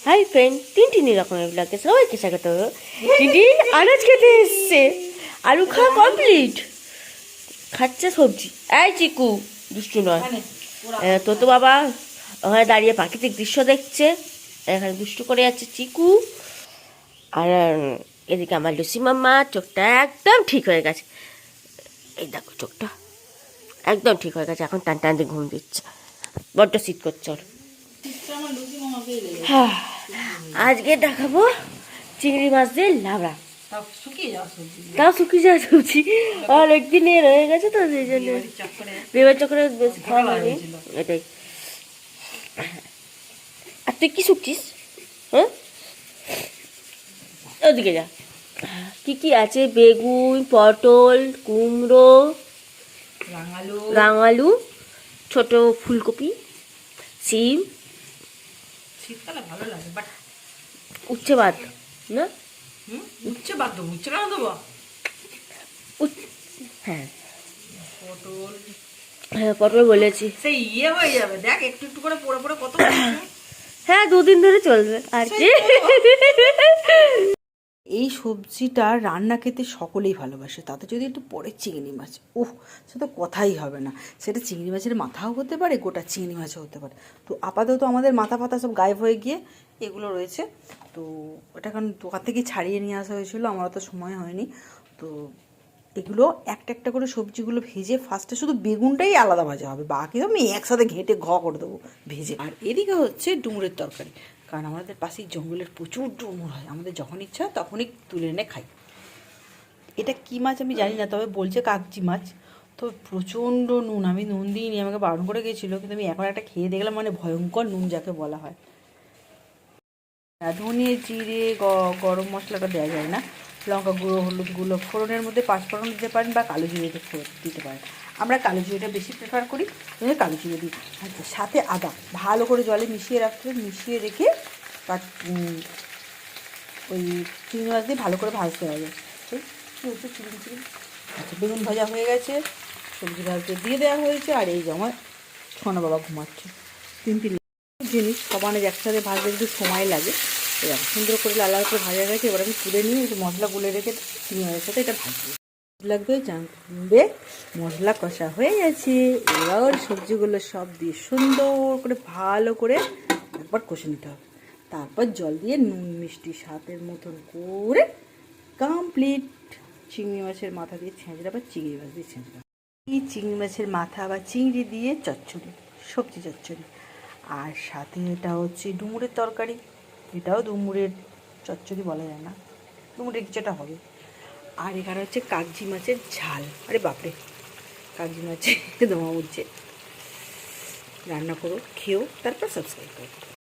Hi friend, টিনটিনি রকমের ব্লগে সবাইকে স্বাগত। টিনটিন আনাজ খেতে এসছে, আলু খাওয়া কমপ্লিট, খাচ্ছে সবজি। এই চিকু দুষ্টু নয়, তো বাবা ওখানে দাঁড়িয়ে প্রাকৃতিক দৃশ্য দেখছে, এখানে দুষ্টু করে যাচ্ছে চিকু। আর এদিকে আমার লুসি মাম্মা চোখটা একদম ঠিক হয়ে গেছে, এই দেখো চোখটা একদম ঠিক হয়ে গেছে, এখন টান টান দিয়ে ঘুম দিচ্ছে, বড্ড শীত করছে ওর। হ্যাঁ, আজকে দেখাবো চিংড়ি মাছ দিয়ে লাবড়া, তাও শুকিয়ে যাওয়া সবজি। আর একদিন রয়ে গেছে তো সেই জন্য বিয়ের চক্করে বেশি খাওয়া হয়নি এটাই। আর তুই কি শুকছিস? হ্যাঁ, ওদিকে যা। কি কি আছে? বেগুন, পটল, কুমড়ো, রাঙালু, ছোট ফুলকপি, সিম, শীতকালে ভালো লাগে, বাট উচ্ছে ভাত না, উচ্ছে বাদ দেবো, উচ্ছে কেন দেবো? হ্যাঁ পটল, হ্যাঁ পটল বলেছি, সেই হয়ে যাবে, দেখ একটু একটু করে পড়ে পড়ে কত হ্যাঁ 2 দিন ধরে চলবে আর কি। এই সবজিটা রান্না খেতে সকলেই ভালোবাসে, তাতে যদি একটু পরে চিংড়ি মাছ, ওহ সে তো কথাই হবে না। সেটা চিংড়ি মাছের মাথাও হতে পারে, গোটা চিংড়ি মাছও হতে পারে। তো আপাতত আমাদের মাথা ফাতা সব গায়েব হয়ে গিয়ে এগুলো রয়েছে। তো ওটা কারণ দোকান থেকে ছাড়িয়ে নিয়ে আসা হয়েছিল, আমার তো সময় হয়নি। তো এগুলো একটা একটা করে সবজিগুলো ভেজে ফার্স্টে শুধু বেগুনটাই আলাদা ভাজা হবে, বাকি আমি একসাথে ঘেঁটে করে দেবো ভেজে। আর এদিকে হচ্ছে ডুমুরের তরকারি, কারণ আমাদের পাশেই জঙ্গলের প্রচুর ডুমুর হয়, আমাদের যখন ইচ্ছা তখনই তুলে এনে খাই। এটা কী মাছ আমি জানি না, তবে বলছে কাগজি মাছ। তো প্রচণ্ড নুন, আমি নুন দিইনি, আমাকে বারণ করে গেছিলো, কিন্তু আমি এখন একটা খেয়ে দেখলাম, মানে ভয়ঙ্কর নুন যাকে বলা হয়। ধনে জিরে গরম মশলাটা দেওয়া যায় না, লঙ্কা গুঁড়ো, হলুদ গুঁড়ো, ফোড়নের মধ্যে 5 ফোড়ন দিতে পারেন বা কালো জিরে দিতে পারেন। আমরা কালো জিরেটা বেশি প্রেফার করি, কালো জিরে দিই। আচ্ছা, সাথে আদা ভালো করে জলে মিশিয়ে রাখতে হবে, মিশিয়ে রেখে ওই চিংড়ি মাছ দিয়ে ভালো করে ভাজতে হবে। কী হচ্ছে চিংড়ি। আচ্ছা, বেগুন ভাজা হয়ে গেছে, সবজি ভাজতে দিয়ে দেওয়া হয়েছে, আর এই যে আমার সোনা বাবা ঘুমাচ্ছে। 3 জিনিস সমানে একসাথে ভাজতে একটু সময় লাগে। এরকম সুন্দর করে লাল লাল করে ভাজা গেছে, এবার আমি তুলে নিয়ে একটু মশলা গুলে রেখে চিংড়ি মাছের সাথে এটা ভাজবো। লাগবে জানবে, মশলা কষা হয়ে গেছে, এবার সবজিগুলো সব দিয়ে সুন্দর করে ভালো করে একবার কষে নিতে হবে। তারপর জল দিয়ে নুন মিষ্টি স্বাদের মতন করে কমপ্লিট। চিংড়ি মাছের মাথা দিয়ে ছেঁচড়া বা চিংড়ি মাছ দিয়ে ছেঁচড়া, এই চিংড়ি মাছের মাথা বা চিংড়ি দিয়ে চচ্চড়ি, সবজি চচ্চড়ি। আর সাথে এটা হচ্ছে ডুমুরের তরকারি, এটাও ডুমুরের চচ্চড়ি বলা যায় না, ডুমুরের কিছুটা হবে। আর এখানে হচ্ছে কাগজি মাছের ঝাল। আরে বাপরে, কাগজি মাছের দমা উঠছে। রান্না করো, খেও, তারপর সাবস্ক্রাইব করো।